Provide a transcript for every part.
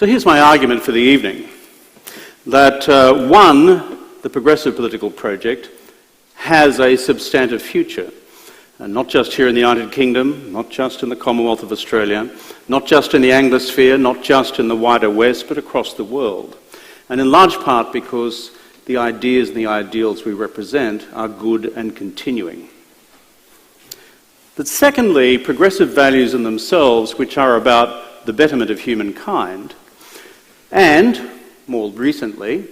So here's my argument for the evening, that one, the progressive political project has a substantive future, and not just here in the United Kingdom, not just in the Commonwealth of Australia, not just in the Anglosphere, not just in the wider West, but across the world. And in large part because the ideas and the ideals we represent are good and continuing. But secondly, progressive values in themselves, which are about the betterment of humankind, and, more recently,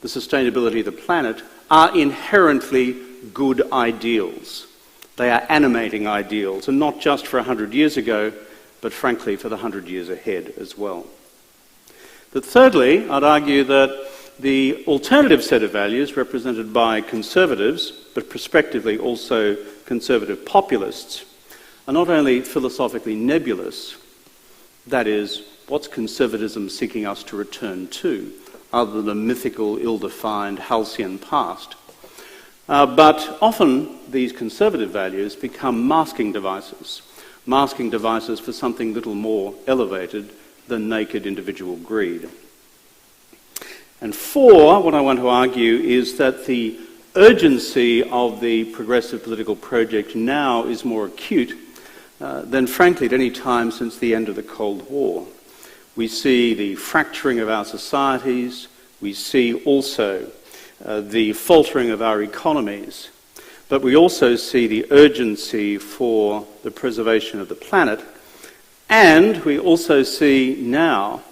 the sustainability of the planet, are inherently good ideals. They are animating ideals, and not just for 100 years ago, but frankly for the 100 years ahead as well. But thirdly, I'd argue that the alternative set of values represented by conservatives, but prospectively also conservative populists, are not only philosophically nebulous, that is, what's conservatism seeking us to return to, other than a mythical, ill-defined, halcyon past? But often these conservative values become masking devices for something little more elevated than naked individual greed. And four, what I want to argue is that the urgency of the progressive political project now is more acute than, frankly, at any time since the end of the Cold War. We see the fracturing of our societies, we see also the faltering of our economies, but we also see the urgency for the preservation of the planet, and we also see now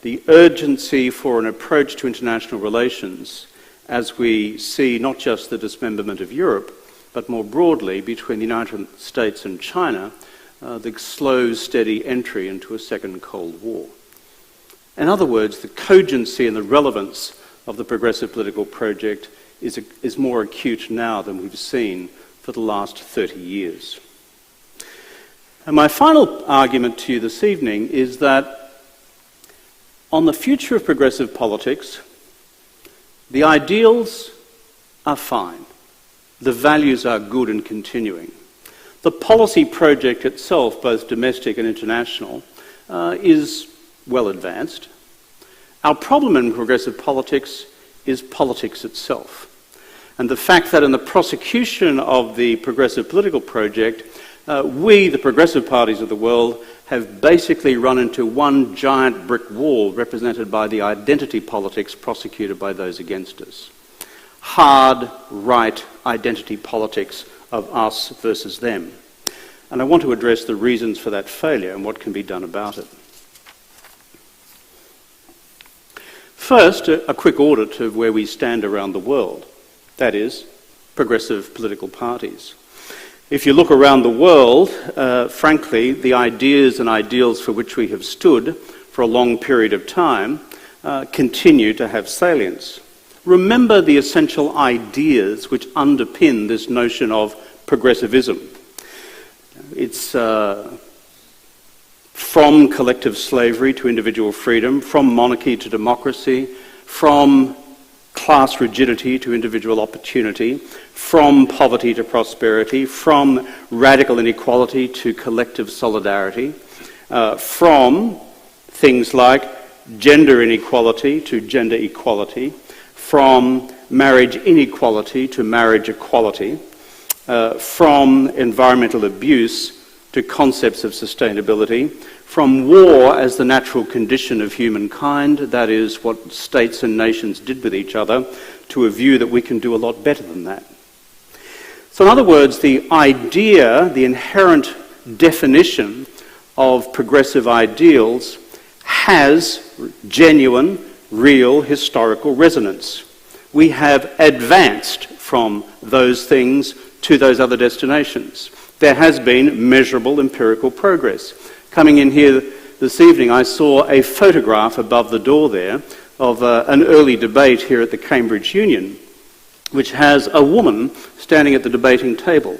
the urgency for an approach to international relations as we see not just the dismemberment of Europe, but more broadly between the United States and China, the slow, steady entry into a second Cold War. In other words, the cogency and the relevance of the progressive political project is more acute now than we've seen for the last 30 years. And my final argument to you this evening is that on the future of progressive politics, the ideals are fine. The values are good and continuing. The policy project itself, both domestic and international, is well advanced. Our problem in progressive politics is politics itself. And the fact that in the prosecution of the progressive political project, we, the progressive parties of the world, have basically run into one giant brick wall represented by the identity politics prosecuted by those against us. Hard, right identity politics of us versus them. And I want to address the reasons for that failure and what can be done about it. First, a quick audit of where we stand around the world. That is, progressive political parties. If you look around the world, frankly, the ideas and ideals for which we have stood for a long period of time continue to have salience. Remember the essential ideas which underpin this notion of progressivism. It's from collective slavery to individual freedom, from monarchy to democracy, from class rigidity to individual opportunity, from poverty to prosperity, from radical inequality to collective solidarity, from things like gender inequality to gender equality, from marriage inequality to marriage equality, from environmental abuse to concepts of sustainability, from war as the natural condition of humankind, that is what states and nations did with each other, to a view that we can do a lot better than that. So in other words, the idea, the inherent definition of progressive ideals has genuine, real historical resonance. We have advanced from those things to those other destinations. There has been measurable empirical progress. Coming in here this evening, I saw a photograph above the door there of an early debate here at the Cambridge Union, which has a woman standing at the debating table.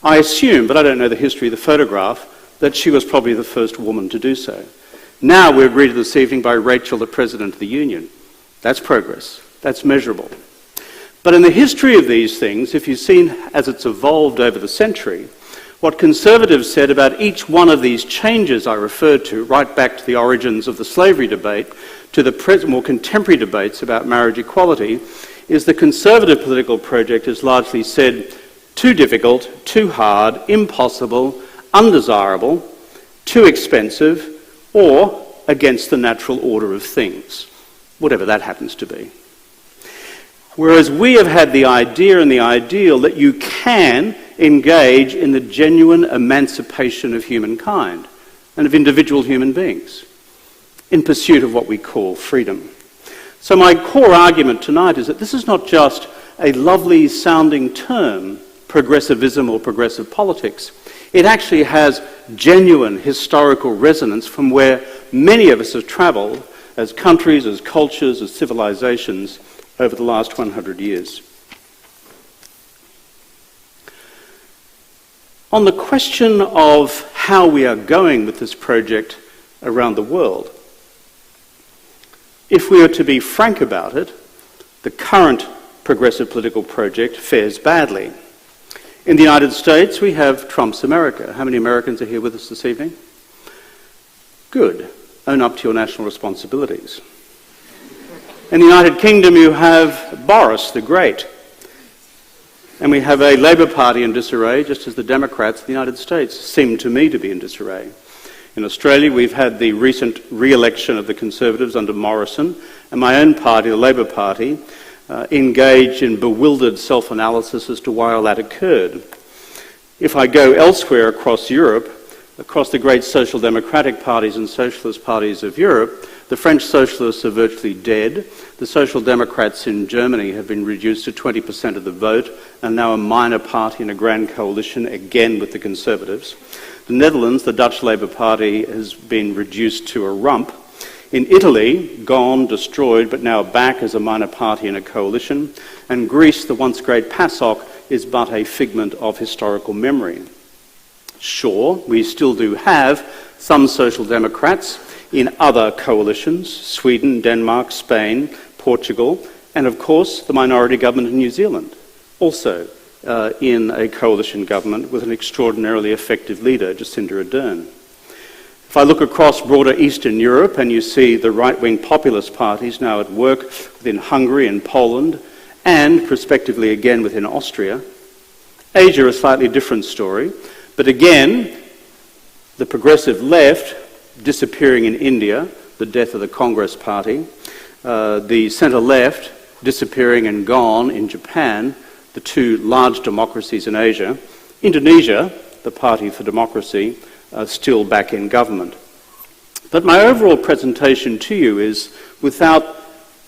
I assume, but I don't know the history of the photograph, that she was probably the first woman to do so. Now we're greeted this evening by Rachel, the President of the Union. That's progress. That's measurable. But in the history of these things, if you've seen as it's evolved over the century, What Conservatives said about each one of these changes I referred to, right back to the origins of the slavery debate, to the present more contemporary debates about marriage equality, is the Conservative political project has largely said too difficult, too hard, impossible, undesirable, too expensive, or against the natural order of things, whatever that happens to be. Whereas we have had the idea and the ideal that you can engage in the genuine emancipation of humankind and of individual human beings in pursuit of what we call freedom. So my core argument tonight is that this is not just a lovely sounding term, progressivism or progressive politics. It actually has genuine historical resonance from where many of us have travelled as countries, as cultures, as civilizations over the last 100 years. On the question of how we are going with this project around the world, if we are to be frank about it, the current progressive political project fares badly. In the United States, we have Trump's America. How many Americans are here with us this evening? Good. Own up to your national responsibilities. In the United Kingdom, you have Boris the Great. And we have a Labour Party in disarray, just as the Democrats in the United States seem to me to be in disarray. In Australia, we've had the recent re-election of the Conservatives under Morrison, and my own party, the Labour Party, engaged in bewildered self-analysis as to why all that occurred. If I go elsewhere across Europe, across the great social democratic parties and socialist parties of Europe, the French socialists are virtually dead. The social democrats in Germany have been reduced to 20% of the vote and now a minor party in a grand coalition, again with the Conservatives. The Netherlands, the Dutch Labour Party, has been reduced to a rump. In Italy, gone, destroyed, but now back as a minor party in a coalition. And Greece, the once great PASOK, is but a figment of historical memory. Sure, we still do have some social democrats in other coalitions, Sweden, Denmark, Spain, Portugal, and of course the minority government in New Zealand, also in a coalition government with an extraordinarily effective leader, Jacinda Ardern. If I look across broader Eastern Europe and you see the right-wing populist parties now at work within Hungary and Poland, and prospectively again within Austria, Asia, a slightly different story, but again, the progressive left disappearing in India, the death of the Congress Party, the centre-left disappearing and gone in Japan, the two large democracies in Asia, Indonesia, the Party for Democracy, still back in government. But my overall presentation to you is, without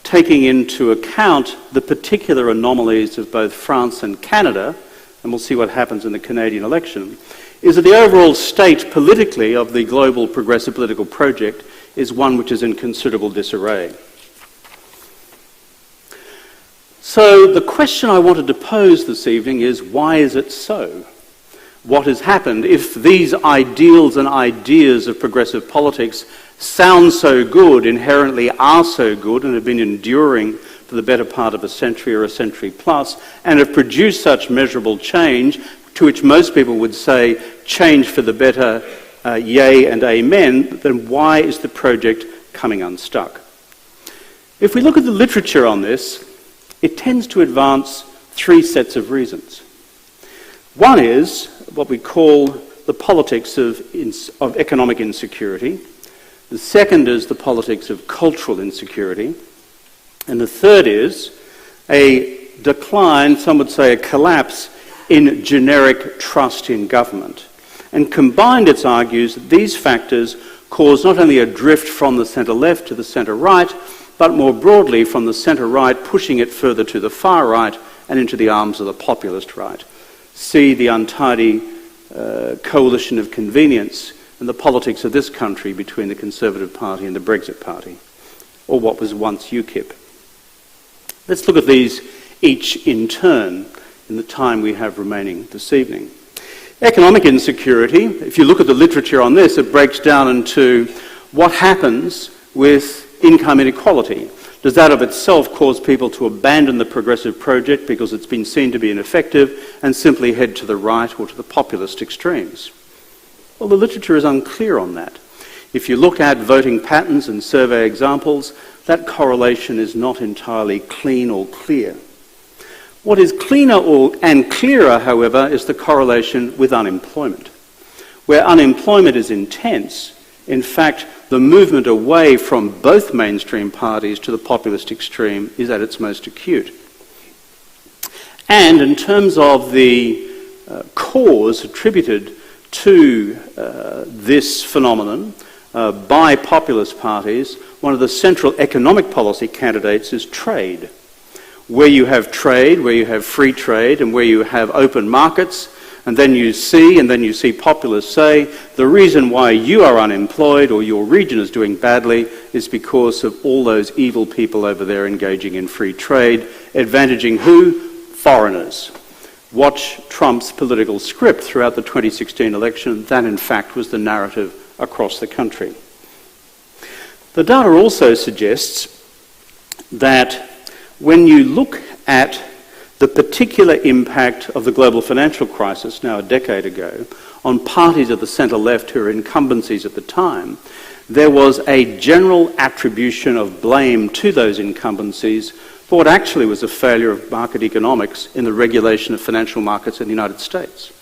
taking into account the particular anomalies of both France and Canada, and we'll see what happens in the Canadian election, is that the overall state politically of the global progressive political project is one which is in considerable disarray. So the question I wanted to pose this evening is, why is it so? What has happened if these ideals and ideas of progressive politics sound so good, inherently are so good, and have been enduring for the better part of a century or a century plus, and have produced such measurable change, to which most people would say change for the better, yea and amen, then why is the project coming unstuck? If we look at the literature on this, it tends to advance three sets of reasons. One is what we call the politics of economic insecurity. The second is the politics of cultural insecurity. And the third is a decline, some would say a collapse, in generic trust in government. And combined, it argues that these factors cause not only a drift from the centre-left to the centre-right, but more broadly from the centre-right, pushing it further to the far right and into the arms of the populist right. See the untidy coalition of convenience and the politics of this country between the Conservative Party and the Brexit Party, or what was once UKIP. Let's look at these each in turn in the time we have remaining this evening. Economic insecurity, if you look at the literature on this, it breaks down into what happens with income inequality. Does that of itself cause people to abandon the progressive project because it's been seen to be ineffective and simply head to the right or to the populist extremes? Well, the literature is unclear on that. If you look at voting patterns and survey examples, that correlation is not entirely clean or clear. What is cleaner and clearer, however, is the correlation with unemployment. Where unemployment is intense, in fact, the movement away from both mainstream parties to the populist extreme is at its most acute. And in terms of the cause attributed to this phenomenon by populist parties, one of the central economic policy candidates is trade. Where you have trade, where you have free trade, and where you have open markets, and then you see populists say, the reason why you are unemployed or your region is doing badly is because of all those evil people over there engaging in free trade, advantaging who? Foreigners. Watch Trump's political script throughout the 2016 election. That, in fact, was the narrative across the country. The data also suggests that when you look at the particular impact of the global financial crisis now a decade ago on parties of the centre-left who were incumbencies at the time, there was a general attribution of blame to those incumbencies for what actually was a failure of market economics in the regulation of financial markets in the United States.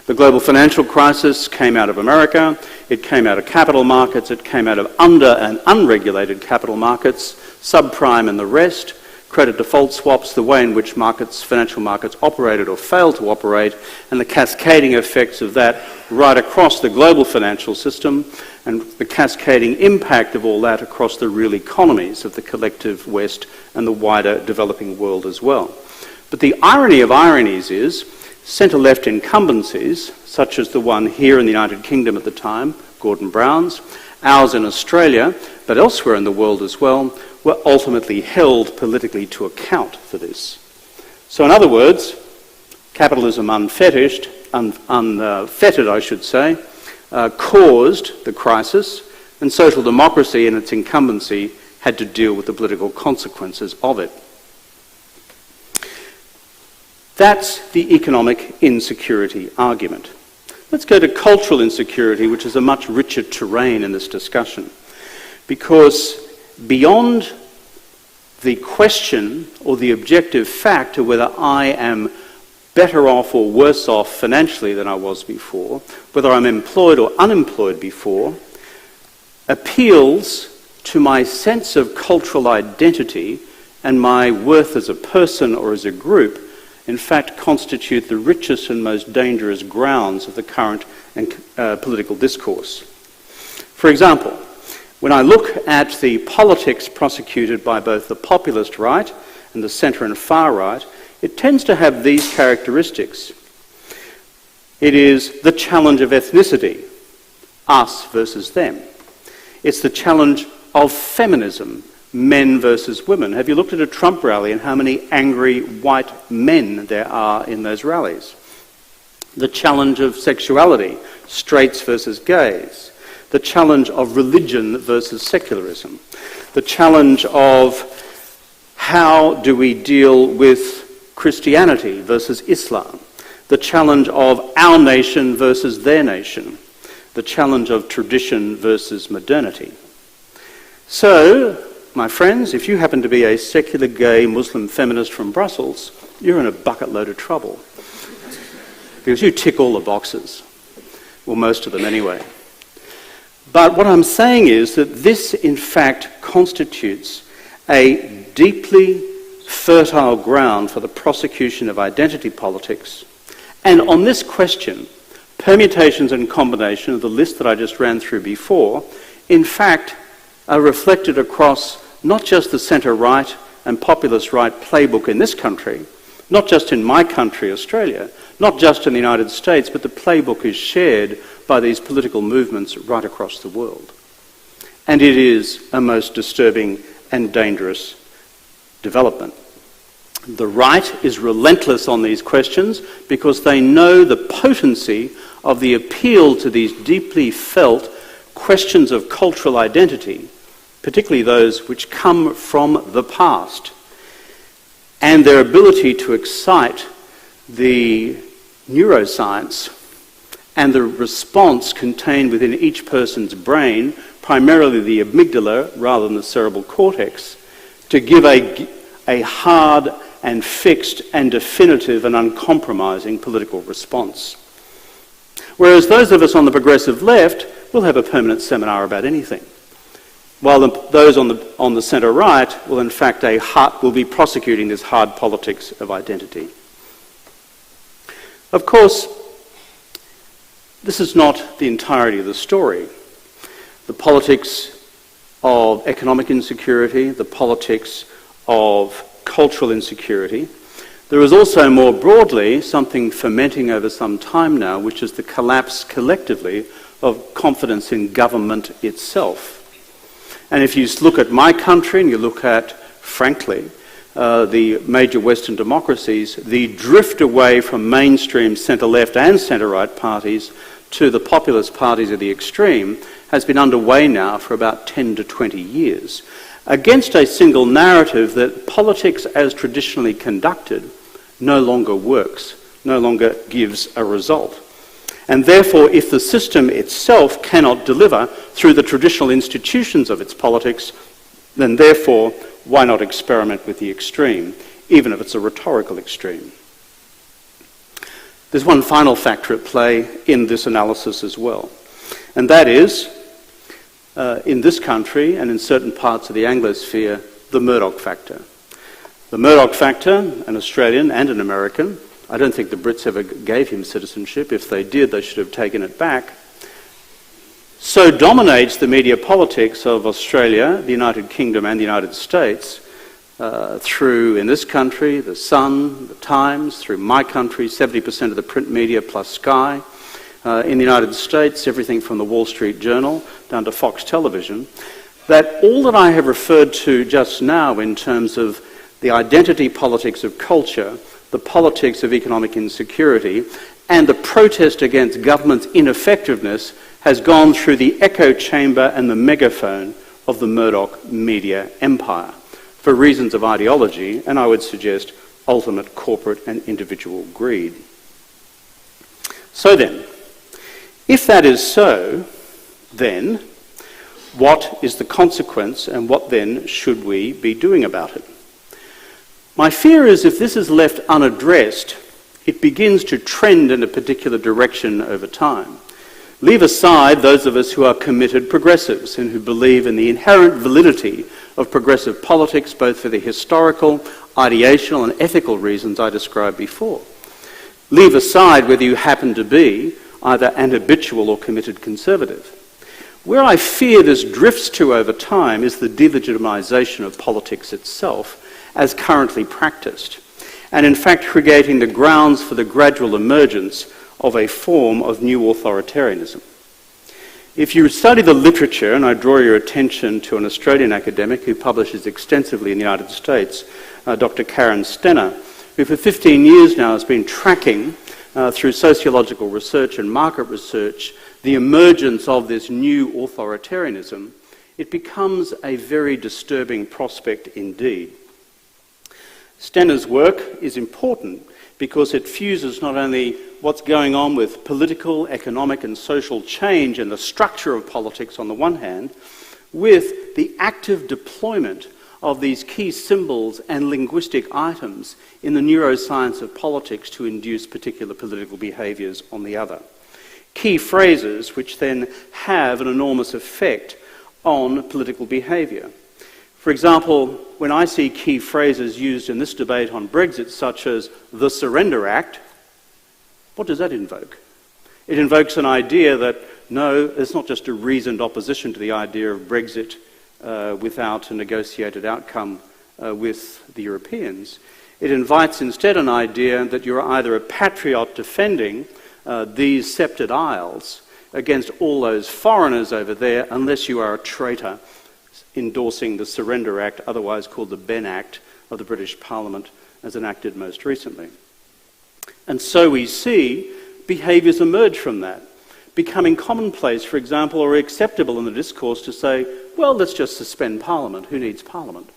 The global financial crisis came out of America, it came out of capital markets, it came out of under and unregulated capital markets, subprime and the rest, credit default swaps, the way in which financial markets operated or failed to operate, and the cascading effects of that right across the global financial system, and the cascading impact of all that across the real economies of the collective West and the wider developing world as well. But the irony of ironies is centre-left incumbencies, such as the one here in the United Kingdom at the time, Gordon Brown's, ours in Australia, but elsewhere in the world as well, were ultimately held politically to account for this. So in other words, capitalism unfettered, I should say, caused the crisis, and social democracy in its incumbency had to deal with the political consequences of it. That's the economic insecurity argument. Let's go to cultural insecurity, which is a much richer terrain in this discussion, because beyond the question or the objective fact of whether I am better off or worse off financially than I was before, whether I'm employed or unemployed before, appeals to my sense of cultural identity and my worth as a person or as a group, in fact, constitute the richest and most dangerous grounds of the current political discourse. For example, when I look at the politics prosecuted by both the populist right and the centre and far right, it tends to have these characteristics. It is the challenge of ethnicity, us versus them. It's the challenge of feminism, men versus women. Have you looked at a Trump rally and how many angry white men there are in those rallies? The challenge of sexuality, straights versus gays. The challenge of religion versus secularism. The challenge of how do we deal with Christianity versus Islam. The challenge of our nation versus their nation. The challenge of tradition versus modernity. So, my friends, if you happen to be a secular gay Muslim feminist from Brussels, you're in a bucket load of trouble. Because you tick all the boxes. Well, most of them anyway. But what I'm saying is that this, in fact, constitutes a deeply fertile ground for the prosecution of identity politics. And on this question, permutations and combination of the list that I just ran through before, in fact, are reflected across not just the centre-right and populist right playbook in this country, not just in my country, Australia, not just in the United States, but the playbook is shared by these political movements right across the world. And it is a most disturbing and dangerous development. The right is relentless on these questions because they know the potency of the appeal to these deeply felt questions of cultural identity particularly those which come from the past, and their ability to excite the neuroscience and the response contained within each person's brain, primarily the amygdala rather than the cerebral cortex, to give a hard and fixed and definitive and uncompromising political response. Whereas those of us on the progressive left will have a permanent seminar about anything, while those on the centre-right will in fact will be prosecuting this hard politics of identity. Of course, this is not the entirety of the story. The politics of economic insecurity, the politics of cultural insecurity. There is also more broadly something fermenting over some time now, which is the collapse collectively of confidence in government itself. And if you look at my country and you look at, frankly, the major Western democracies, the drift away from mainstream centre-left and centre-right parties to the populist parties of the extreme has been underway now for about 10 to 20 years, against a single narrative that politics as traditionally conducted no longer works, no longer gives a result. And therefore, if the system itself cannot deliver through the traditional institutions of its politics, then therefore, why not experiment with the extreme, even if it's a rhetorical extreme? There's one final factor at play in this analysis as well, and that is, in this country and in certain parts of the Anglosphere, the Murdoch factor. The Murdoch factor, an Australian and an American, I don't think the Brits ever gave him citizenship. If they did, they should have taken it back, so dominates the media politics of Australia, the United Kingdom and the United States, through, in this country, The Sun, The Times, through my country, 70% of the print media plus Sky. In the United States, everything from the Wall Street Journal down to Fox Television, that all that I have referred to just now in terms of the identity politics of culture, the politics of economic insecurity, and the protest against government's ineffectiveness has gone through the echo chamber and the megaphone of the Murdoch media empire for reasons of ideology, and I would suggest ultimate corporate and individual greed. So then, if that is so, then what is the consequence and what then should we be doing about it? My fear is if this is left unaddressed, it begins to trend in a particular direction over time. Leave aside those of us who are committed progressives and who believe in the inherent validity of progressive politics, both for the historical, ideational and ethical reasons I described before. Leave aside whether you happen to be either an habitual or committed conservative. Where I fear this drifts to over time is the delegitimization of politics itself as currently practiced, and in fact creating the grounds for the gradual emergence of a form of new authoritarianism. If you study the literature, and I draw your attention to an Australian academic who publishes extensively in the United States, Dr. Karen Stenner, who for 15 years now has been tracking through sociological research and market research the emergence of this new authoritarianism, it becomes a very disturbing prospect indeed. Stenner's work is important because it fuses not only what's going on with political, economic and social change and the structure of politics on the one hand, with the active deployment of these key symbols and linguistic items in the neuroscience of politics to induce particular political behaviours on the other. Key phrases which then have an enormous effect on political behaviour. For example, when I see key phrases used in this debate on Brexit, such as the Surrender Act, what does that invoke? It invokes an idea that, no, it's not just a reasoned opposition to the idea of Brexit without a negotiated outcome with the Europeans. It invites instead an idea that you're either a patriot defending these sceptred isles against all those foreigners over there, unless you are a traitor endorsing the Surrender Act, otherwise called the Ben Act of the British Parliament, as enacted most recently. And so we see behaviours emerge from that. becoming commonplace, for example, or acceptable in the discourse to say, well, let's just suspend Parliament. Who needs Parliament?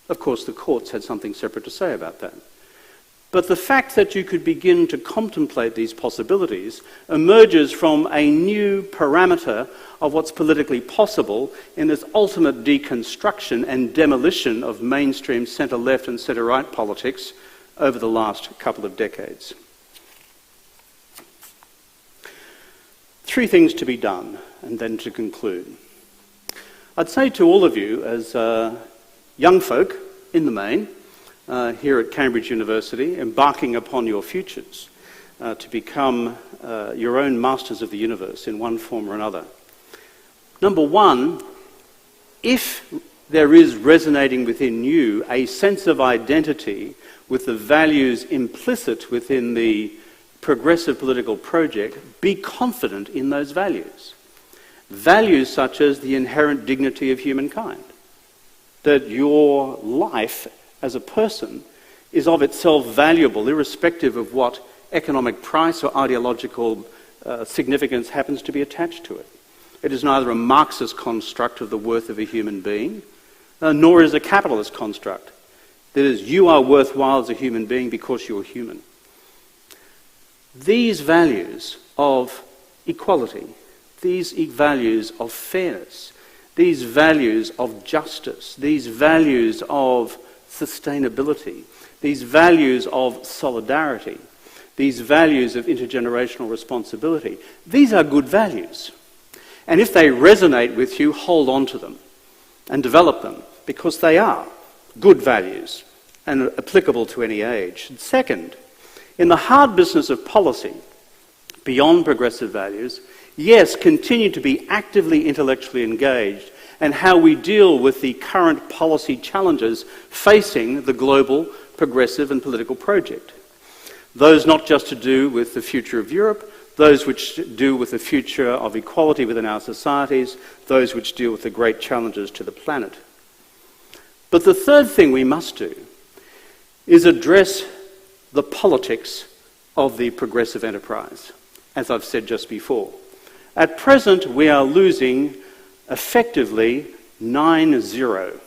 Of course, the courts had something separate to say about that. But the fact that you could begin to contemplate these possibilities emerges from a new parameter of what's politically possible in this ultimate deconstruction and demolition of mainstream centre-left and centre-right politics over the last couple of decades. 3 things to be done, and then to conclude. I'd say to all of you, as young folk, in the main, here at Cambridge University, embarking upon your futures to become your own masters of the universe in one form or another. Number 1, if there is resonating within you a sense of identity with the values implicit within the progressive political project, be confident in those values. Values such as the inherent dignity of humankind, that your life as a person is of itself valuable, irrespective of what economic price or ideological significance happens to be attached to it. It is neither a Marxist construct of the worth of a human being, nor is it a capitalist construct. That is, you are worthwhile as a human being because you're human. These values of equality, these values of fairness, these values of justice, these values of sustainability, these values of solidarity, these values of intergenerational responsibility, these are good values. And if they resonate with you, hold on to them and develop them, because they are good values and applicable to any age. And second, in the hard business of policy, beyond progressive values, yes, continue to be actively intellectually engaged in how we deal with the current policy challenges facing the global progressive and political project. Those not just to do with the future of Europe, those which do with the future of equality within our societies, those which deal with the great challenges to the planet. But the third thing we must do is address the politics of the progressive enterprise, as I've said just before. At present, we are losing effectively 9-0.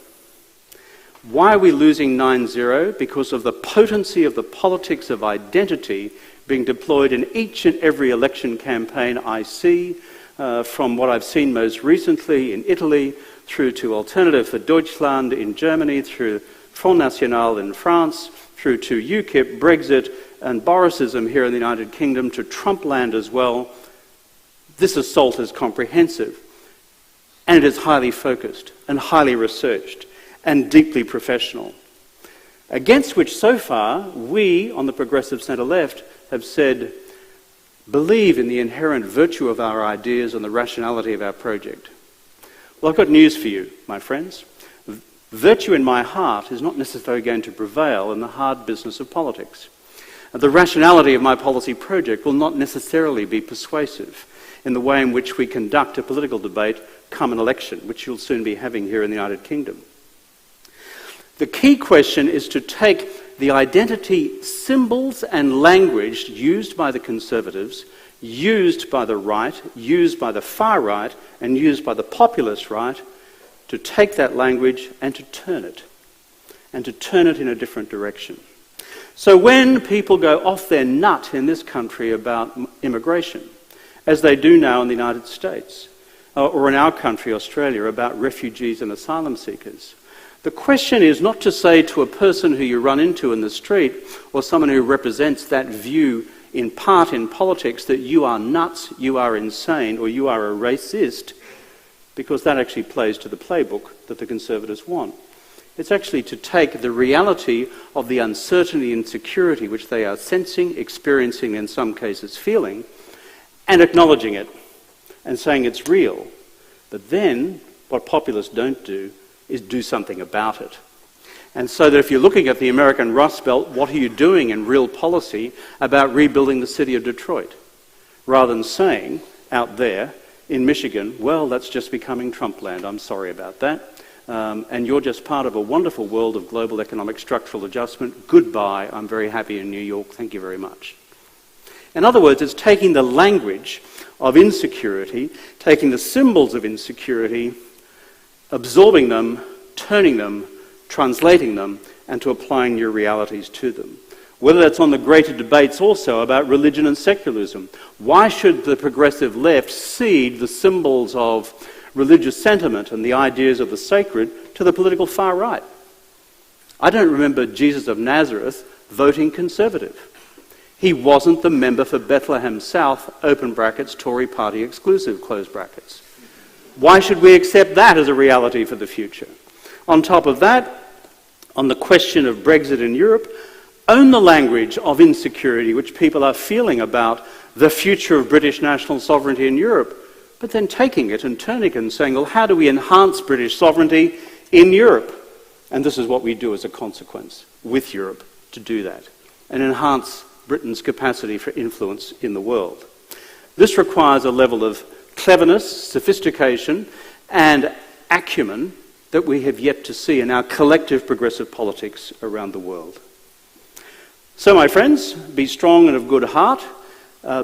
Why are we losing 9-0? Because of the potency of the politics of identity being deployed in each and every election campaign I see, from what I've seen most recently in Italy, through to Alternative for Deutschland in Germany, through Front National in France, through to UKIP, Brexit, and Borisism here in the United Kingdom, to Trumpland as well. This assault is comprehensive, and it is highly focused and highly researched and deeply professional, against which so far we on the progressive centre-left have said, believe in the inherent virtue of our ideas and the rationality of our project. Well, I've got news for you, my friends. Virtue in my heart is not necessarily going to prevail in the hard business of politics. The rationality of my policy project will not necessarily be persuasive in the way in which we conduct a political debate come an election, which you'll soon be having here in the United Kingdom. The key question is to take the identity symbols and language used by the Conservatives, used by the right, used by the far right, and used by the populist right, to take that language and to turn it in a different direction. So when people go off their nut in this country about immigration, as they do now in the United States, or in our country, Australia, about refugees and asylum seekers, the question is not to say to a person who you run into in the street, or someone who represents that view in part in politics, that you are nuts, you are insane, or you are a racist, because that actually plays to the playbook that the Conservatives want. It's actually to take the reality of the uncertainty and insecurity which they are sensing, experiencing, in some cases feeling, and acknowledging it and saying it's real. But then what populists don't do is do something about it. And so that if you're looking at the American Rust Belt, what are you doing in real policy about rebuilding the city of Detroit? Rather than saying out there in Michigan, well, that's just becoming Trumpland, I'm sorry about that. And you're just part of a wonderful world of global economic structural adjustment. Goodbye, I'm very happy in New York, thank you very much. In other words, it's taking the language of insecurity, taking the symbols of insecurity, absorbing them, turning them, translating them, and to applying new realities to them. Whether that's on the greater debates also about religion and secularism. Why should the progressive left cede the symbols of religious sentiment and the ideas of the sacred to the political far right? I don't remember Jesus of Nazareth voting Conservative. He wasn't the member for Bethlehem South, open brackets, Tory party exclusive, close brackets. Why should we accept that as a reality for the future? On top of that, on the question of Brexit in Europe, own the language of insecurity which people are feeling about the future of British national sovereignty in Europe, but then taking it and turning it and saying, well, how do we enhance British sovereignty in Europe? And this is what we do as a consequence with Europe to do that and enhance Britain's capacity for influence in the world. This requires a level of cleverness, sophistication, and acumen that we have yet to see in our collective progressive politics around the world. So, my friends, be strong and of good heart,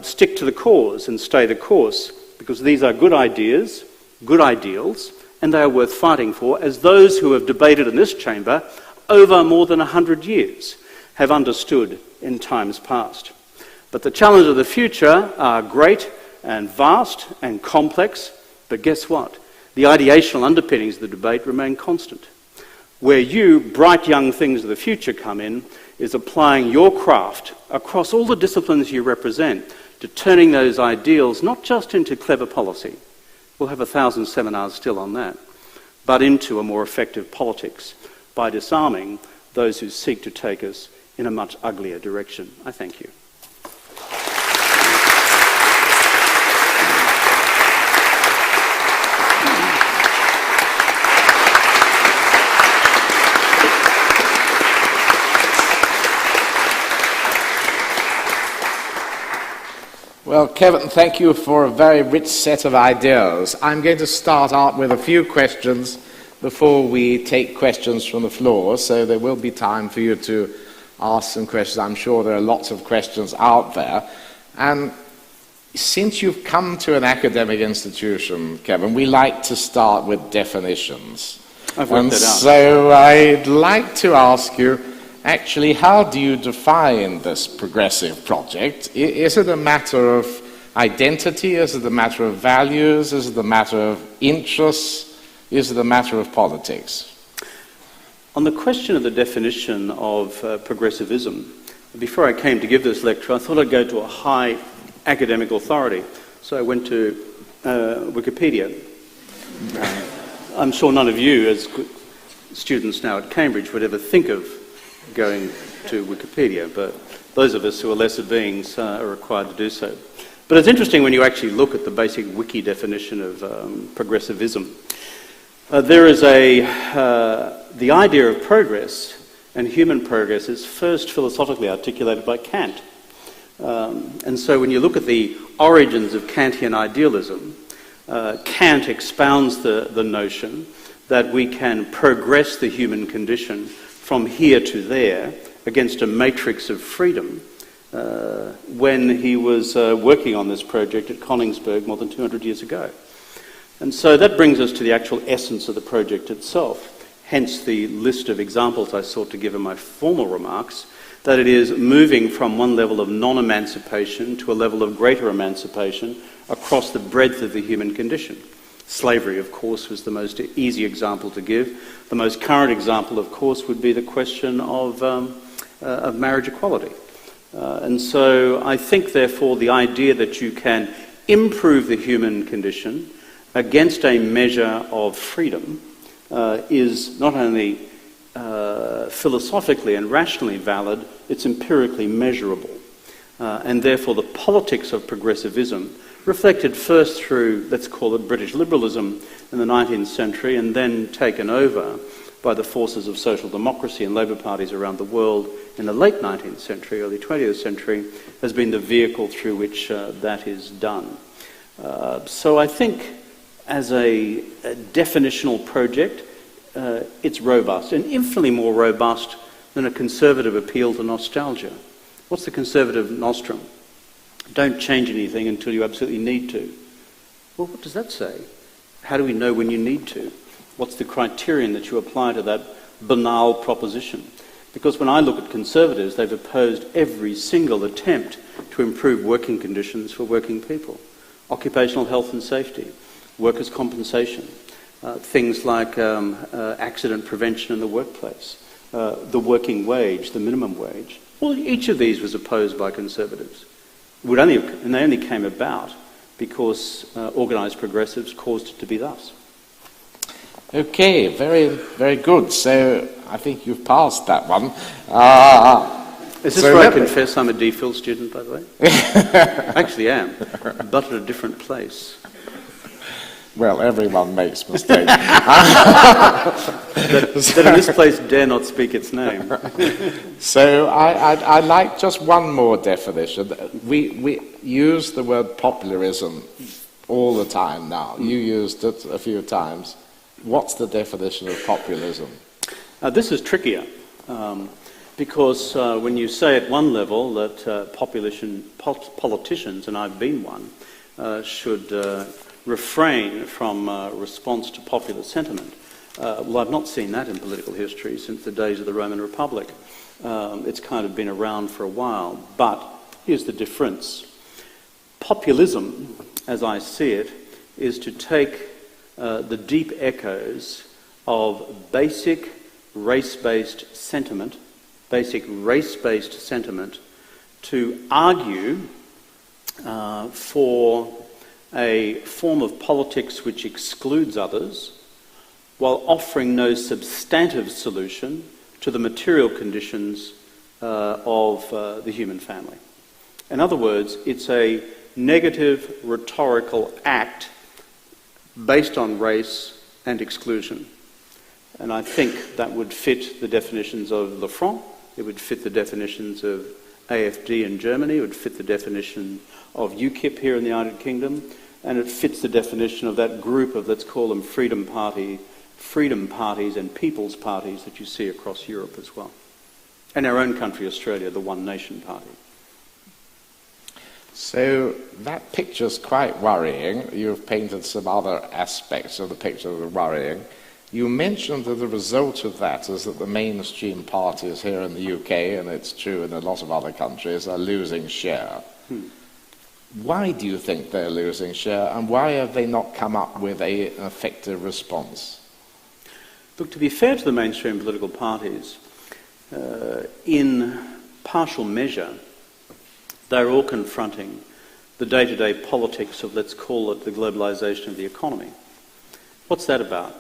stick to the cause and stay the course, because these are good ideas, good ideals, and they are worth fighting for, as those who have debated in this chamber over more than 100 years have understood in times past. But the challenges of the future are great and vast and complex, but guess what? The ideational underpinnings of the debate remain constant. Where you, bright young things of the future, come in is applying your craft across all the disciplines you represent to turning those ideals not just into clever policy, we'll have 1,000 seminars still on that, but into a more effective politics by disarming those who seek to take us in a much uglier direction. I thank you. Well, Kevin, thank you for a very rich set of ideas. I'm going to start out with a few questions before we take questions from the floor, so there will be time for you to ask some questions. I'm sure there are lots of questions out there. And since you've come to an academic institution, Kevin, we like to start with definitions. I've worked that out. So I'd like to ask you, actually, how do you define this progressive project? Is it a matter of identity? Is it a matter of values? Is it a matter of interests? Is it a matter of politics? On the question of the definition of progressivism, before I came to give this lecture, I thought I'd go to a high academic authority. So I went to Wikipedia. I'm sure none of you, as students now at Cambridge, would ever think of going to Wikipedia, but those of us who are lesser beings are required to do so. But it's interesting when you actually look at the basic wiki definition of progressivism. There is the idea of progress and human progress is first philosophically articulated by Kant. And so when you look at the origins of Kantian idealism, Kant expounds the notion that we can progress the human condition from here to there against a matrix of freedom when he was working on this project at Königsberg more than 200 years ago. And so that brings us to the actual essence of the project itself, hence the list of examples I sought to give in my formal remarks, that it is moving from one level of non-emancipation to a level of greater emancipation across the breadth of the human condition. Slavery, of course, was the most easy example to give. The most current example, of course, would be the question of marriage equality. And so I think, therefore, the idea that you can improve the human condition against a measure of freedom is not only philosophically and rationally valid, it's empirically measurable. And therefore the politics of progressivism, reflected first through, let's call it British liberalism in the 19th century, and then taken over by the forces of social democracy and Labour parties around the world in the late 19th century, early 20th century, has been the vehicle through which that is done. So I think as a definitional project, it's robust, and infinitely more robust than a conservative appeal to nostalgia. What's the conservative nostrum? Don't change anything until you absolutely need to. Well, what does that say? How do we know when you need to? What's the criterion that you apply to that banal proposition? Because when I look at Conservatives, they've opposed every single attempt to improve working conditions for working people. Occupational health and safety, workers' compensation, things like accident prevention in the workplace, the working wage, the minimum wage. Well, each of these was opposed by Conservatives. And they only came about because organised progressives caused it to be thus. Okay, very, very good. So I think you've passed that one. Is this where I confess I'm a DPhil student, by the way? I actually am, but at a different place. Well, everyone makes mistakes. that in this place dare not speak its name. So I like just one more definition. We use the word popularism all the time now. You used it a few times. What's the definition of populism? This is trickier, because when you say at one level that politicians, and I've been one, should refrain from response to popular sentiment. Well, I've not seen that in political history since the days of the Roman Republic. It's kind of been around for a while, but here's the difference. Populism, as I see it, is to take the deep echoes of basic race-based sentiment to argue for a form of politics which excludes others while offering no substantive solution to the material conditions of the human family. In other words, it's a negative rhetorical act based on race and exclusion. And I think that would fit the definitions of Le Front, it would fit the definitions of AfD in Germany, it would fit the definition of UKIP here in the United Kingdom, and it fits the definition of that group of, let's call them freedom parties and people's parties that you see across Europe as well. And our own country, Australia, the One Nation Party. So that picture's quite worrying. You've painted some other aspects of the picture that are worrying. You mentioned that the result of that is that the mainstream parties here in the UK, and it's true in a lot of other countries, are losing share. Why do you think they're losing share, and why have they not come up with an effective response? Look, to be fair to the mainstream political parties, in partial measure, they're all confronting the day-to-day politics of, let's call it, the globalisation of the economy. What's that about?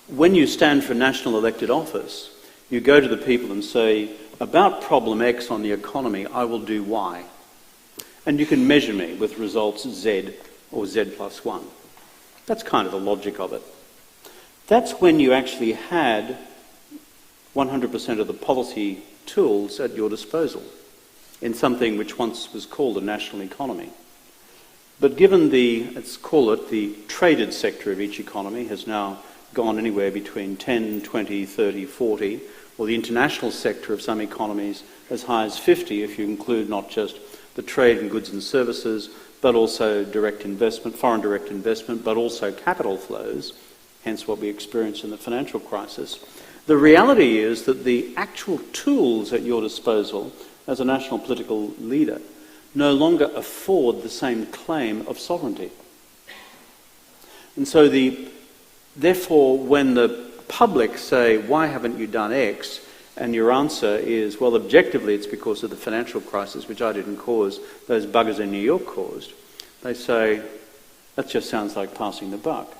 When you stand for national elected office, you go to the people and say, about problem X on the economy, I will do Y. And you can measure me with results Z or Z plus 1. That's kind of the logic of it. That's when you actually had 100% of the policy tools at your disposal in something which once was called a national economy. But given let's call it the traded sector of each economy has now gone anywhere between 10, 20, 30, 40, or the international sector of some economies as high as 50 if you include not just the trade in goods and services, but also direct investment, foreign direct investment, but also capital flows, hence what we experienced in the financial crisis. The reality is that the actual tools at your disposal as a national political leader no longer afford the same claim of sovereignty. And so therefore, when the public say, why haven't you done X? And your answer is, well, objectively it's because of the financial crisis, which I didn't cause, those buggers in New York caused. They say, that just sounds like passing the buck.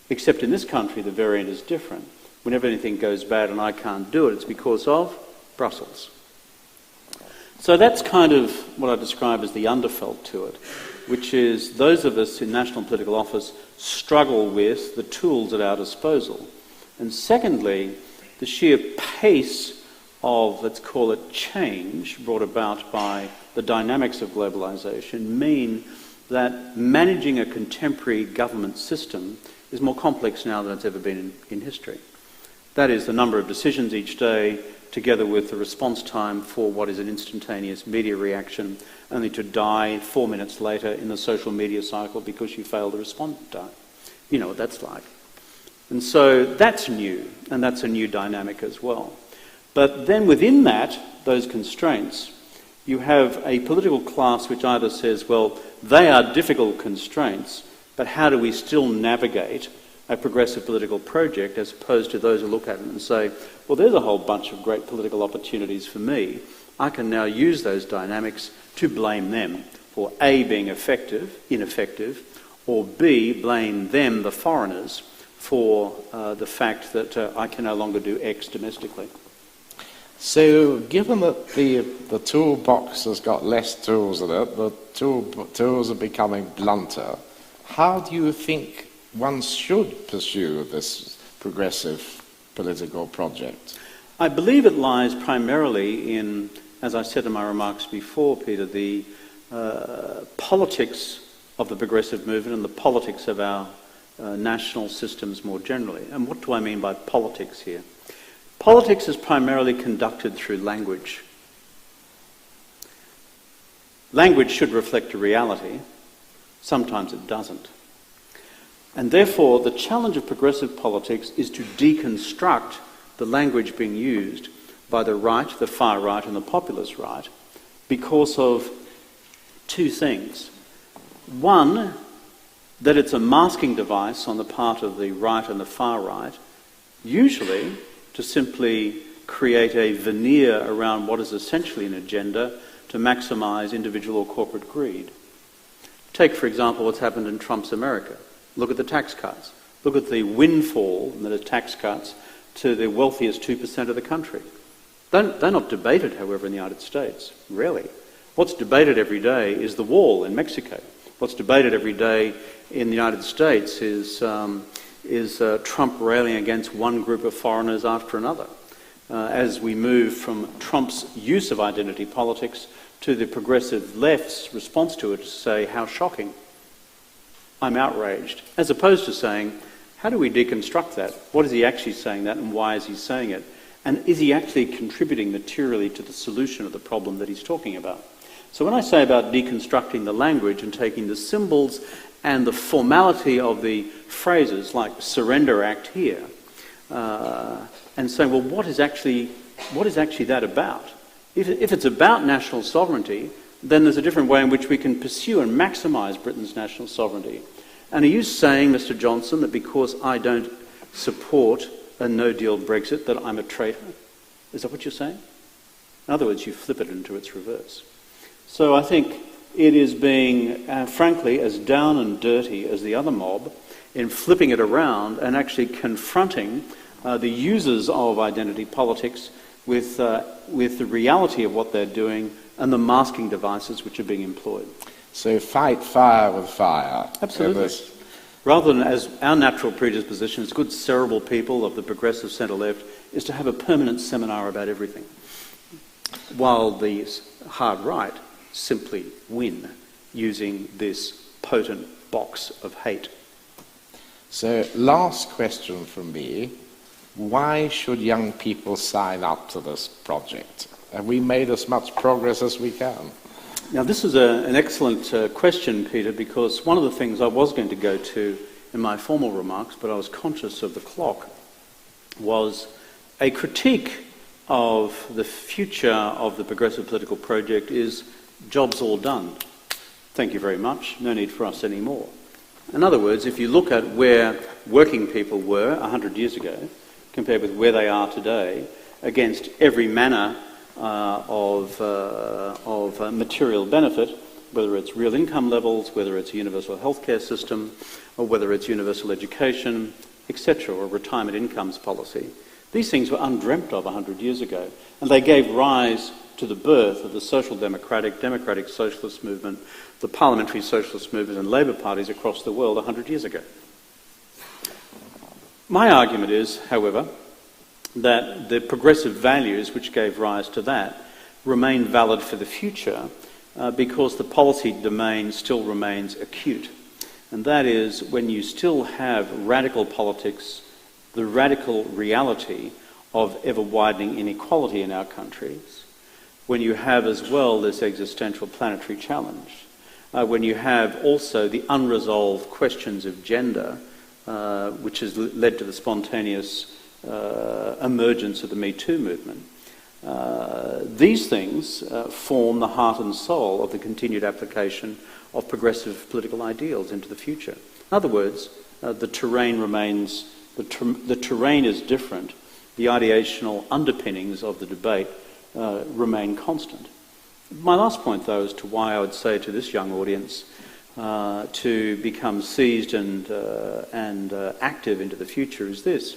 Except in this country, the variant is different. Whenever anything goes bad and I can't do it, it's because of Brussels. So that's kind of what I describe as the underfelt to it, which is those of us in national political office struggle with the tools at our disposal. And secondly, the sheer pace of, let's call it, change brought about by the dynamics of globalisation mean that managing a contemporary government system is more complex now than it's ever been in history. That is, the number of decisions each day, together with the response time for what is an instantaneous media reaction, only to die 4 minutes later in the social media cycle because you failed to respond in time. You know what that's like. And so that's new, and that's a new dynamic as well. But then within that, those constraints, you have a political class which either says, well, they are difficult constraints, but how do we still navigate a progressive political project, as opposed to those who look at it and say, well, there's a whole bunch of great political opportunities for me. I can now use those dynamics to blame them for A, being ineffective, or B, blame them, the foreigners, for the fact that I can no longer do X domestically. So, given that the toolbox has got less tools in it, the tools are becoming blunter, how do you think one should pursue this progressive political project? I believe it lies primarily in, as I said in my remarks before, Peter, the politics of the progressive movement and the politics of our national systems more generally. And what do I mean by politics here? Politics is primarily conducted through language. Language should reflect a reality. Sometimes it doesn't. And therefore, the challenge of progressive politics is to deconstruct the language being used by the right, the far right, and the populist right, because of two things. One, that it's a masking device on the part of the right and the far right, usually to simply create a veneer around what is essentially an agenda to maximise individual or corporate greed. Take, for example, what's happened in Trump's America. Look at the tax cuts. Look at the windfall that are tax cuts to the wealthiest 2% of the country. They're not debated, however, in the United States. Rarely. What's debated every day is the wall in Mexico. What's debated every day in the United States is Trump railing against one group of foreigners after another. As we move from Trump's use of identity politics to the progressive left's response to it to say, how shocking. I'm outraged, as opposed to saying, how do we deconstruct that? What is he actually saying that, and why is he saying it? And is he actually contributing materially to the solution of the problem that he's talking about? So when I say about deconstructing the language and taking the symbols and the formality of the phrases, like surrender act here, and saying, well, what is actually that about? If it's about national sovereignty, then there's a different way in which we can pursue and maximise Britain's national sovereignty. And are you saying, Mr. Johnson, that because I don't support a no-deal Brexit, that I'm a traitor? Is that what you're saying? In other words, you flip it into its reverse. So I think it is being, frankly, as down and dirty as the other mob in flipping it around and actually confronting the users of identity politics with the reality of what they're doing and the masking devices which are being employed. So fight fire with fire. Absolutely. Rather than, as our natural predisposition as good cerebral people of the progressive centre-left, is to have a permanent seminar about everything, while the hard right simply win using this potent box of hate. So, last question from me. Why should young people sign up to this project? Have we made as much progress as we can? Now, this is an excellent question, Peter, because one of the things I was going to go to in my formal remarks, but I was conscious of the clock, was a critique of the future of the progressive political project is jobs all done. Thank you very much. No need for us anymore. In other words, if you look at where working people were 100 years ago compared with where they are today, against every manner of material benefit, whether it's real income levels, whether it's a universal healthcare system, or whether it's universal education, etc., or retirement incomes policy. These things were undreamt of 100 years ago, and they gave rise to the birth of the social democratic socialist movement, the parliamentary socialist movement, and Labour parties across the world 100 years ago. My argument is, however, that the progressive values which gave rise to that remain valid for the future because the policy domain still remains acute. And that is when you still have radical politics, the radical reality of ever-widening inequality in our countries, when you have as well this existential planetary challenge, when you have also the unresolved questions of gender, which has led to the spontaneous emergence of the Me Too movement. These things form the heart and soul of the continued application of progressive political ideals into the future. In other words, the terrain remains, the terrain is different, the ideational underpinnings of the debate remain constant. My last point, though, as to why I would say to this young audience to become seized and active into the future is this.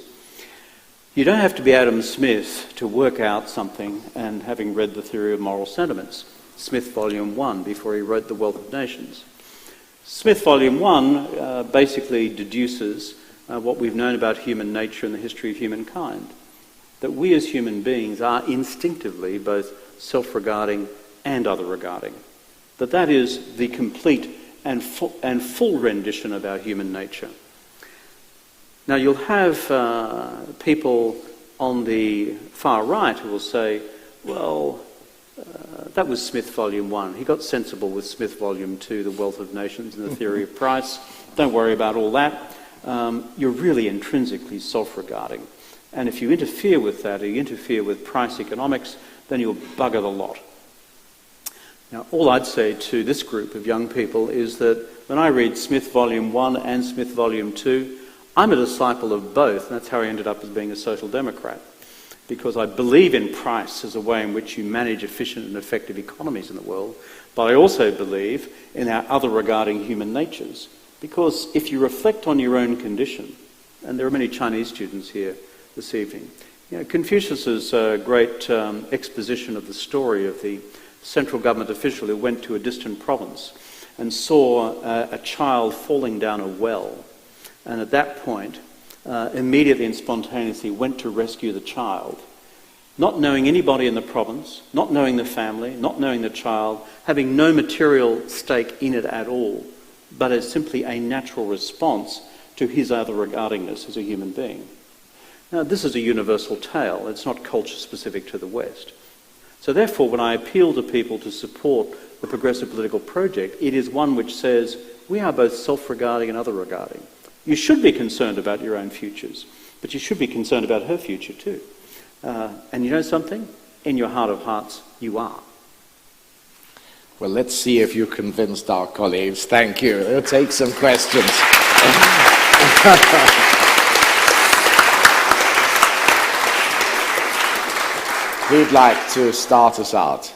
You don't have to be Adam Smith to work out something, and having read The Theory of Moral Sentiments, Smith Volume 1, before he wrote The Wealth of Nations. Smith Volume 1 basically deduces what we've known about human nature and the history of humankind, that we as human beings are instinctively both self-regarding and other-regarding, that is the complete and full rendition of our human nature. Now, you'll have people on the far right who will say, well, that was Smith Volume 1. He got sensible with Smith Volume 2, The Wealth of Nations and the Theory of Price. Don't worry about all that. You're really intrinsically self-regarding. And if you interfere with that, or you interfere with price economics, then you'll bugger the lot. Now, all I'd say to this group of young people is that when I read Smith Volume 1 and Smith Volume 2, I'm a disciple of both, and that's how I ended up as being a social democrat, because I believe in price as a way in which you manage efficient and effective economies in the world, but I also believe in our other-regarding human natures, because if you reflect on your own condition, and there are many Chinese students here this evening, Confucius's great exposition of the story of the central government official who went to a distant province and saw a child falling down a well, and at that point, immediately and spontaneously went to rescue the child, not knowing anybody in the province, not knowing the family, not knowing the child, having no material stake in it at all, but as simply a natural response to his other-regardingness as a human being. Now, this is a universal tale. It's not culture-specific to the West. So therefore, when I appeal to people to support the progressive political project, it is one which says we are both self-regarding and other-regarding. You should be concerned about your own futures, but you should be concerned about her future too. And you know something? In your heart of hearts, you are. Well, let's see if you convinced our colleagues. Thank you. We'll take some questions. Who'd like to start us out?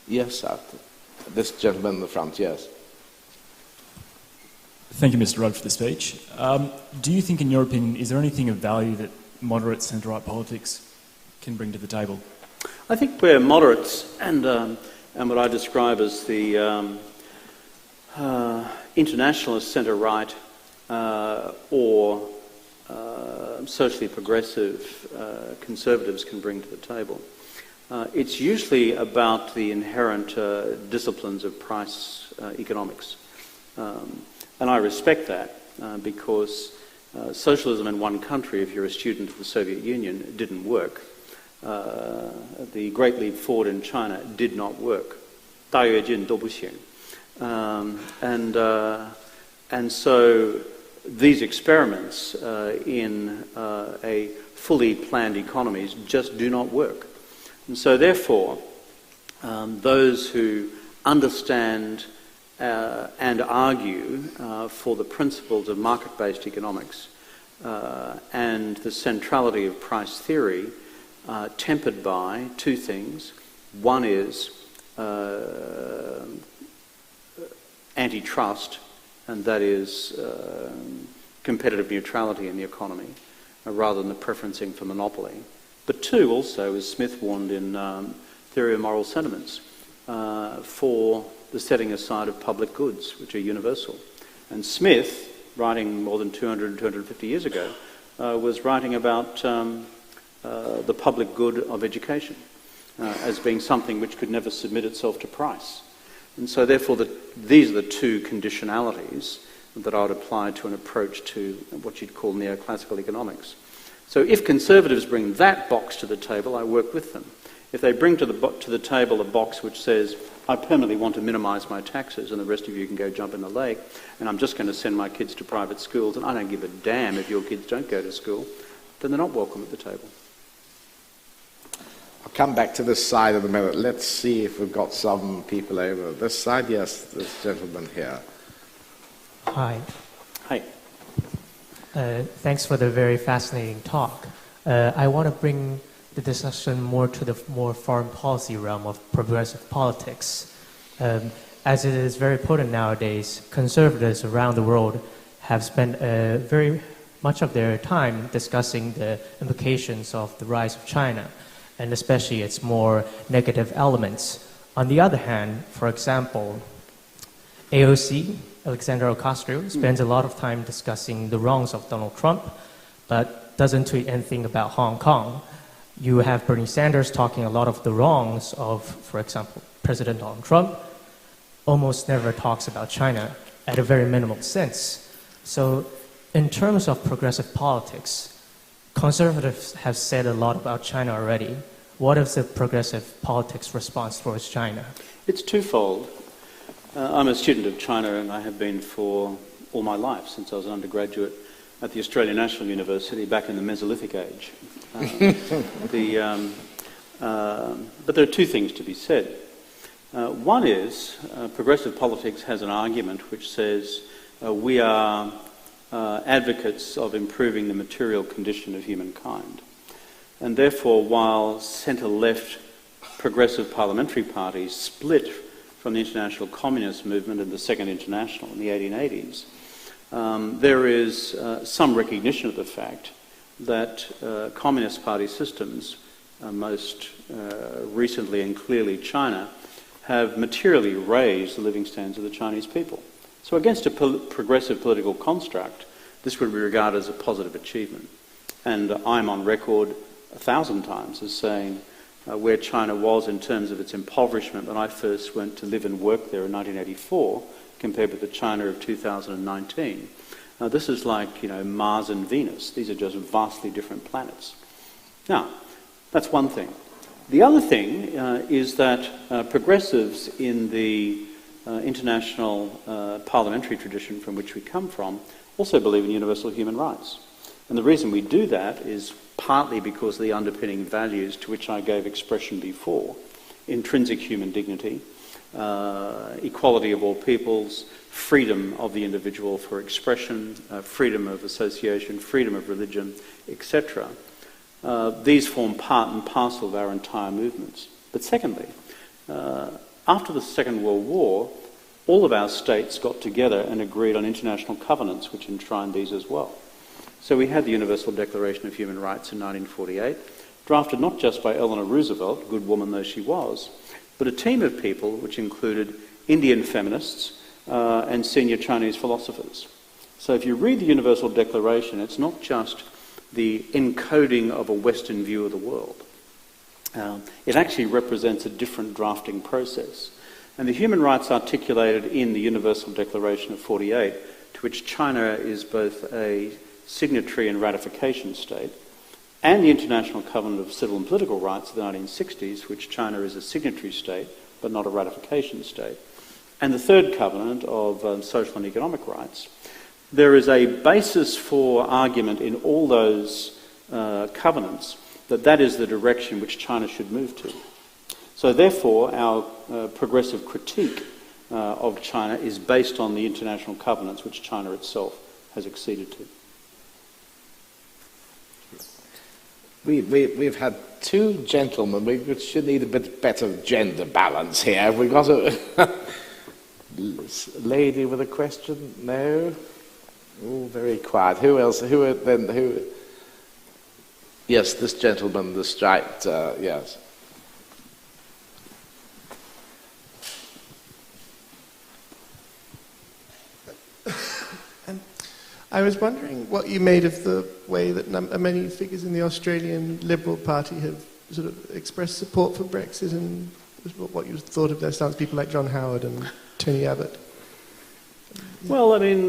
Yes, this gentleman in the front, yes. Thank you, Mr. Rudd, for the speech. Do you think, in your opinion, is there anything of value that moderate centre-right politics can bring to the table? I think we're moderates and what I describe as the internationalist centre-right or socially progressive conservatives can bring to the table. It's usually about the inherent disciplines of price economics. And I respect that because socialism in one country, if you're a student of the Soviet Union, didn't work. The Great Leap Forward in China did not work. 大跃进都不行. And so these experiments in a fully planned economies just do not work. And so therefore, those who understand and argue for the principles of market-based economics and the centrality of price theory tempered by two things. One is antitrust, and that is competitive neutrality in the economy, rather than the preferencing for monopoly. But two also, as Smith warned in Theory of Moral Sentiments, for the setting aside of public goods, which are universal. And Smith, writing more than 250 years ago, was writing about the public good of education as being something which could never submit itself to price. And so therefore these are the two conditionalities that I would apply to an approach to what you'd call neoclassical economics. So if conservatives bring that box to the table, I work with them. If they bring to the table a box which says, I permanently want to minimise my taxes and the rest of you can go jump in the lake, and I'm just going to send my kids to private schools and I don't give a damn if your kids don't go to school, then they're not welcome at the table. I'll come back to this side in a minute. Let's see if we've got some people over this side. Yes, this gentleman here. Hi. Hey. Thanks for the very fascinating talk. I want to bring the discussion more to the more foreign policy realm of progressive politics. As it is very potent nowadays, conservatives around the world have spent very much of their time discussing the implications of the rise of China, and especially its more negative elements. On the other hand, for example, AOC, Alexandra Ocasio, spends a lot of time discussing the wrongs of Donald Trump, but doesn't tweet anything about Hong Kong. You have Bernie Sanders talking a lot of the wrongs of, for example, President Donald Trump, almost never talks about China at a very minimal sense. So in terms of progressive politics, conservatives have said a lot about China already. What is the progressive politics response towards China? It's twofold. I'm a student of China and I have been for all my life since I was an undergraduate at the Australian National University back in the Mesolithic age. But there are two things to be said. One is progressive politics has an argument which says we are advocates of improving the material condition of humankind. And therefore, while centre-left progressive parliamentary parties split from the international communist movement and the Second International in the 1880s, there is some recognition of the fact that communist party systems, most recently and clearly China, have materially raised the living standards of the Chinese people. So against a progressive political construct, this would be regarded as a positive achievement. And I'm on record 1,000 times as saying where China was in terms of its impoverishment when I first went to live and work there in 1984, compared with the China of 2019. This is like, Mars and Venus. These are just vastly different planets. Now, that's one thing. The other thing is that progressives in the international parliamentary tradition from which we come from also believe in universal human rights. And the reason we do that is partly because of the underpinning values to which I gave expression before: intrinsic human dignity, equality of all peoples, freedom of the individual for expression, freedom of association, freedom of religion, etc. These form part and parcel of our entire movements. But secondly, after the Second World War, all of our states got together and agreed on international covenants which enshrined these as well. So we had the Universal Declaration of Human Rights in 1948, drafted not just by Eleanor Roosevelt, good woman though she was, but a team of people which included Indian feminists and senior Chinese philosophers. So if you read the Universal Declaration, it's not just the encoding of a Western view of the world. It actually represents a different drafting process. And the human rights articulated in the Universal Declaration of 48, to which China is both a signatory and ratification state, and the International Covenant of Civil and Political Rights of the 1960s, which China is a signatory state but not a ratification state, and the Third Covenant of Social and Economic Rights, there is a basis for argument in all those covenants that is the direction which China should move to. So therefore, our progressive critique of China is based on the international covenants which China itself has acceded to. We've had two gentlemen. We should need a bit better gender balance here. We've got a lady with a question. No? Oh, very quiet. Who else? Who? Yes, this gentleman, the striped, yes. I was wondering what you made of the way that many figures in the Australian Liberal Party have sort of expressed support for Brexit, and what you thought of their stance, people like John Howard and Tony Abbott. Well, I mean,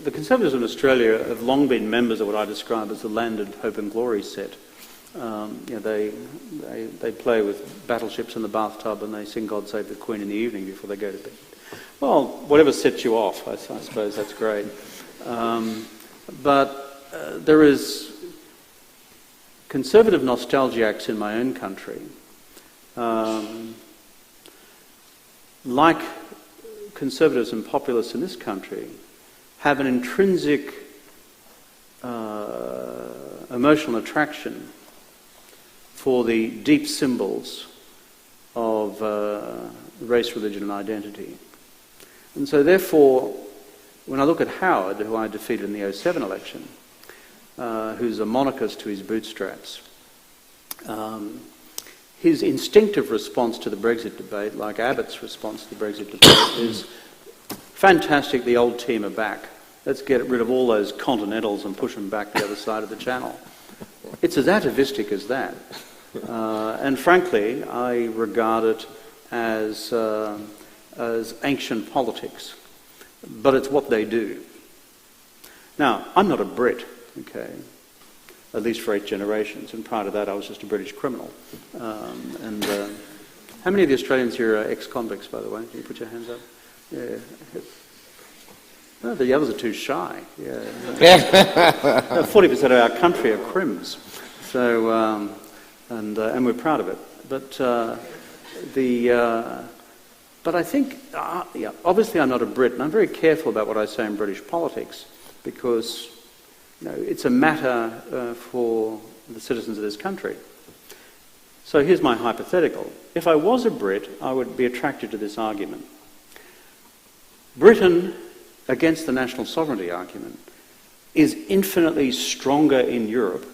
the Conservatives in Australia have long been members of what I describe as the landed hope and glory set. They play with battleships in the bathtub and they sing God Save the Queen in the evening before they go to bed. Well, whatever sets you off, I suppose that's great. But there is conservative nostalgiacs in my own country, like conservatives and populists in this country, have an intrinsic emotional attraction for the deep symbols of race, religion and identity. And so therefore, when I look at Howard, who I defeated in the 2007 election, who's a monarchist to his bootstraps, his instinctive response to the Brexit debate, like Abbott's response to the Brexit debate, is fantastic, the old team are back. Let's get rid of all those continentals and push them back the other side of the channel. It's as atavistic as that. And frankly, I regard it as ancient politics. But it's what they do. Now, I'm not a Brit, okay, at least for 8 generations, and prior to that I was just a British criminal. How many of the Australians here are ex-convicts, by the way? Can you put your hands up? Yeah. No, the others are too shy. Yeah. 40% of our country are crims. So, and we're proud of it. But But I think, obviously I'm not a Brit, and I'm very careful about what I say in British politics, because it's a matter for the citizens of this country. So here's my hypothetical. If I was a Brit, I would be attracted to this argument. Britain, against the national sovereignty argument, is infinitely stronger in Europe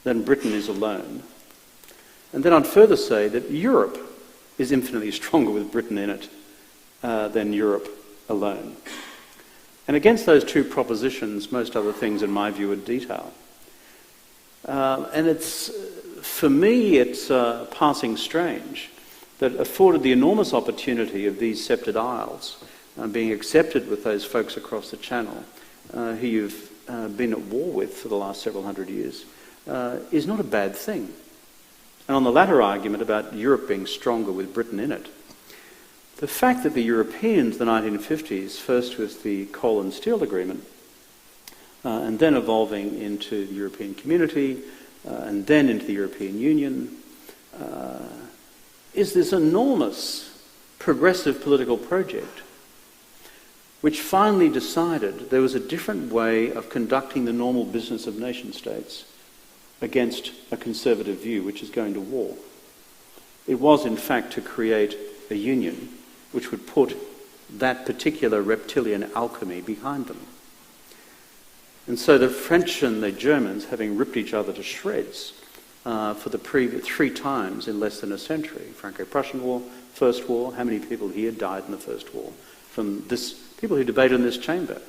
than Britain is alone. And then I'd further say that Europe is infinitely stronger with Britain in it than Europe alone. And against those two propositions, most other things, in my view, are detail. And for me, it's passing strange that afforded the enormous opportunity of these sceptred isles being accepted with those folks across the Channel who you've been at war with for the last several hundred years is not a bad thing. And on the latter argument about Europe being stronger with Britain in it, the fact that the Europeans, the 1950s, first with the coal and steel agreement, and then evolving into the European community, and then into the European Union, is this enormous progressive political project which finally decided there was a different way of conducting the normal business of nation states against a conservative view which is going to war. It was, in fact, to create a union which would put that particular reptilian alchemy behind them. And so the French and the Germans, having ripped each other to shreds for the previous 3 times in less than a century, Franco-Prussian War, First War, how many people here died in the First War? From this, people who debated in this chamber.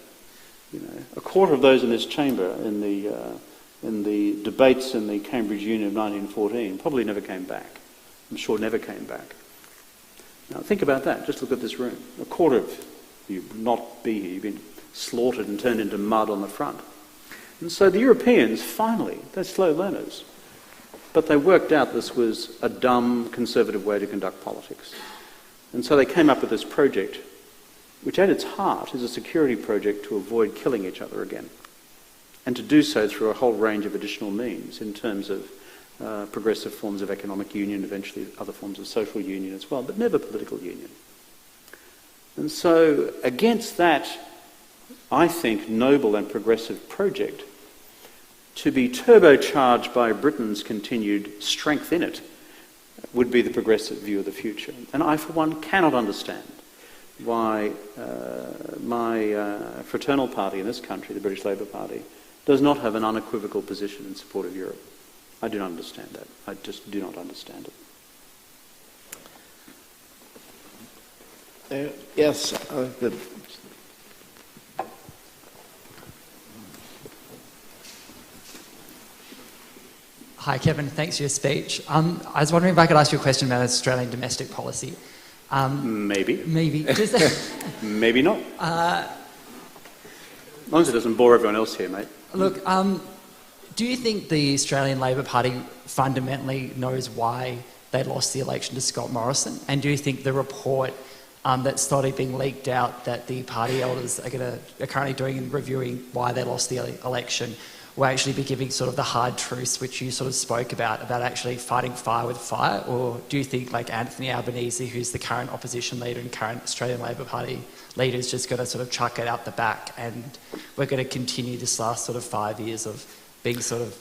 A quarter of those in this chamber in the debates in the Cambridge Union of 1914 probably never came back. I'm sure never came back. Now think about that. Just look at this room. A quarter of you would not be here. You've been slaughtered and turned into mud on the front. And so the Europeans, finally, they're slow learners, but they worked out this was a dumb, conservative way to conduct politics. And so they came up with this project, which at its heart is a security project to avoid killing each other again, and to do so through a whole range of additional means in terms of progressive forms of economic union, eventually other forms of social union as well, but never political union. And so against that, I think, noble and progressive project, to be turbocharged by Britain's continued strength in it, would be the progressive view of the future. And I, for one, cannot understand why my fraternal party in this country, the British Labour Party, does not have an unequivocal position in support of Europe. I do not understand that. I just do not understand it. Yes, good. Hi, Kevin. Thanks for your speech. I was wondering if I could ask you a question about Australian domestic policy. Maybe. Maybe. Maybe not. As long as it doesn't bore everyone else here, mate. Look, do you think the Australian Labor Party fundamentally knows why they lost the election to Scott Morrison? And do you think the report that started being leaked out that the party elders are currently doing and reviewing why they lost the election will actually be giving sort of the hard truths which you sort of spoke about actually fighting fire with fire? Or do you think like Anthony Albanese, who's the current opposition leader and current Australian Labor Party leader, is just going to sort of chuck it out the back and we're going to continue this last sort of 5 years of being sort of,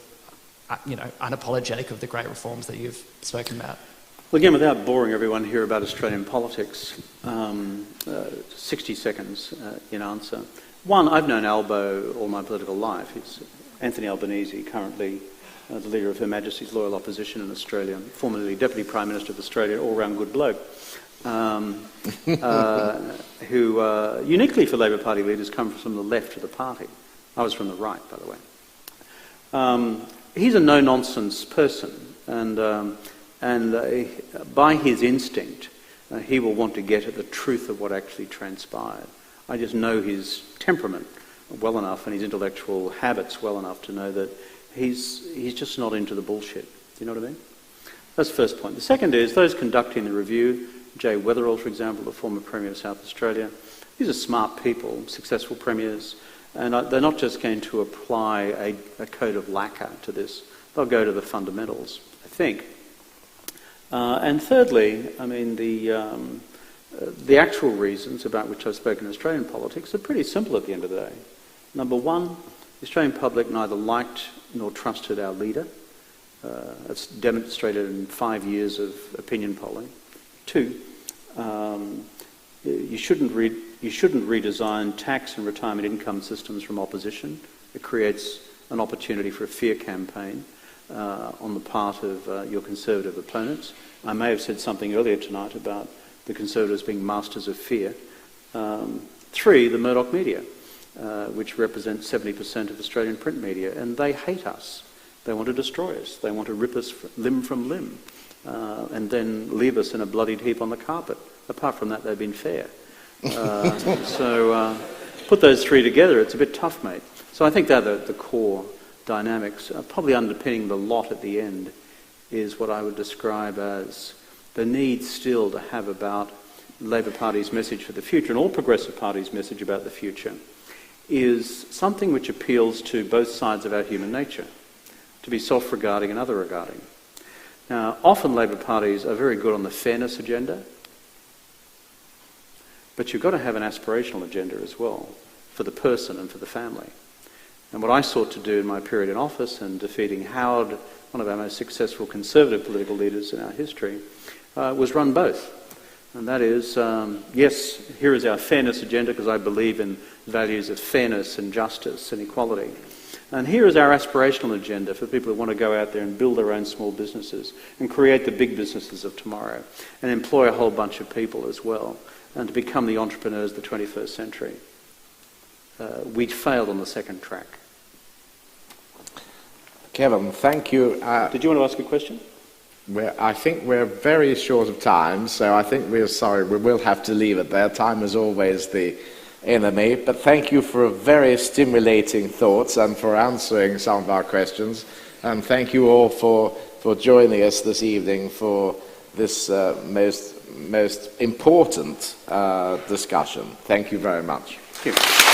unapologetic of the great reforms that you've spoken about? Well, again, without boring everyone here about Australian politics, 60 seconds in answer. One, I've known Albo all my political life. He's Anthony Albanese, currently the leader of Her Majesty's Loyal Opposition in Australia, formerly Deputy Prime Minister of Australia, all-round good bloke, who, uniquely for Labor Party leaders, come from the left of the party. I was from the right, by the way. He's a no-nonsense person, and by his instinct, he will want to get at the truth of what actually transpired. I just know his temperament well enough and his intellectual habits well enough to know that he's just not into the bullshit. Do you know what I mean? That's the first point. The second is those conducting the review, Jay Weatherill, for example, the former Premier of South Australia, these are smart people, successful premiers, and they're not just going to apply a code of lacquer to this. They'll go to the fundamentals, I think. And thirdly, I mean, the actual reasons about which I've spoken in Australian politics are pretty simple at the end of the day. Number one, the Australian public neither liked nor trusted our leader. That's demonstrated in 5 years of opinion polling. Two, you shouldn't redesign tax and retirement income systems from opposition. It creates an opportunity for a fear campaign on the part of your Conservative opponents. I may have said something earlier tonight about the Conservatives being masters of fear. Three, the Murdoch media, which represents 70% of Australian print media, and they hate us. They want to destroy us. They want to rip us limb from limb and then leave us in a bloodied heap on the carpet. Apart from that, they've been fair. So put those three together, it's a bit tough, mate. So I think they're the core dynamics. Probably underpinning the lot at the end is what I would describe as the need still to have about Labor Party's message for the future and all progressive parties' message about the future is something which appeals to both sides of our human nature, to be self-regarding and other-regarding. Now, often Labor parties are very good on the fairness agenda, but you've got to have an aspirational agenda as well for the person and for the family. And what I sought to do in my period in office and defeating Howard, one of our most successful Conservative political leaders in our history, was run both. And that is, yes, here is our fairness agenda because I believe in values of fairness and justice and equality. And here is our aspirational agenda for people who want to go out there and build their own small businesses and create the big businesses of tomorrow and employ a whole bunch of people as well and to become the entrepreneurs of the 21st century. We failed on the second track. Kevin, thank you. Did you want to ask a question? I think we're very short of time, so I think we will have to leave it there. Time is always the enemy, but thank you for very stimulating thoughts and for answering some of our questions, and thank you all for joining us this evening for this most important discussion. Thank you very much. Thank you.